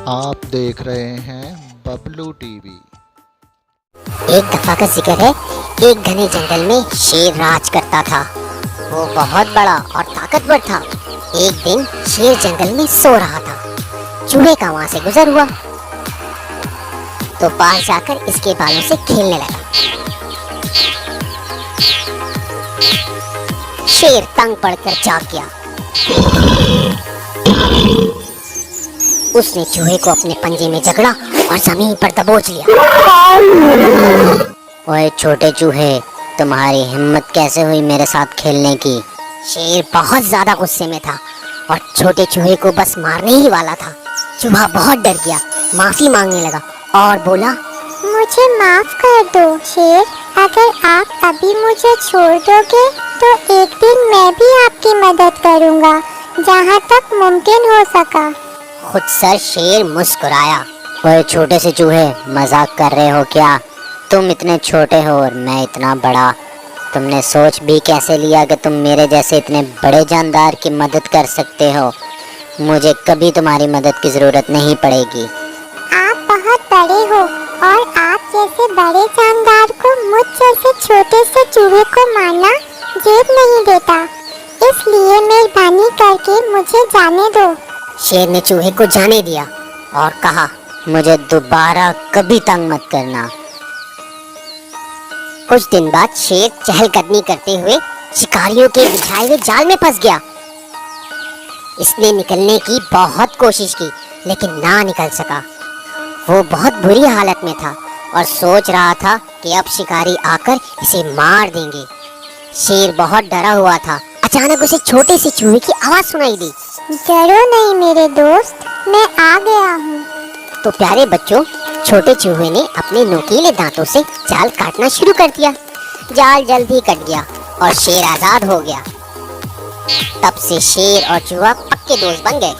आप देख रहे हैं बबलू टीवी। एक दफा का जिक्र है, एक घने जंगल में शेर राज करता था। वो बहुत बड़ा और ताकतवर था। एक दिन शेर जंगल में सो रहा था। चूहे का वहां से गुजर हुआ तो पास जाकर इसके बालों से खेलने लगा। शेर तंग पड़कर जाग गया। उसने चूहे को अपने पंजे में जकड़ा और जमीन पर दबोच लिया। ओए छोटे चूहे, तुम्हारी हिम्मत कैसे हुई मेरे साथ खेलने की? शेर बहुत ज्यादा गुस्से में था और छोटे चूहे को बस मारने ही वाला था। चूहा बहुत डर गया, माफी मांगने लगा और बोला, मुझे माफ कर दो शेर, अगर आप अभी मुझे छोड़ दोगे तो एक दिन मैं भी आपकी मदद करूंगा, जहाँ तक मुमकिन हो सका। खुद सर शेर मुस्कुराया। ओए छोटे से चूहे, मजाक कर रहे हो क्या? तुम इतने छोटे हो और मैं इतना बड़ा। तुमने सोच भी कैसे लिया कि तुम मेरे जैसे इतने बड़े जानदार की मदद कर सकते हो? मुझे कभी तुम्हारी मदद की जरूरत नहीं पड़ेगी। आप बहुत बड़े हो और आप जैसे बड़े जानदार को मुझ जैसे छोटे से चूहे को मारना जेब नहीं देता, इसलिए मेहरबानी करके मुझे जाने दो। शेर ने चूहे को जाने दिया और कहा, मुझे दोबारा कभी तंग मत करना। कुछ दिन बाद शेर चहलकदमी करते हुए शिकारियों के बिछाए हुए जाल में फंस गया। इसने निकलने की बहुत कोशिश की लेकिन ना निकल सका। वो बहुत बुरी हालत में था और सोच रहा था कि अब शिकारी आकर इसे मार देंगे। शेर बहुत डरा हुआ था। अचानक उसे छोटे से चूहे की आवाज सुनाई दी। डरो नहीं मेरे दोस्त, मैं आ गया हूँ। तो प्यारे बच्चों, छोटे चूहे ने अपने नुकीले दांतों से जाल काटना शुरू कर दिया। जाल जल्दी कट गया और शेर आजाद हो गया। तब से शेर और चूहा पक्के दोस्त बन गए।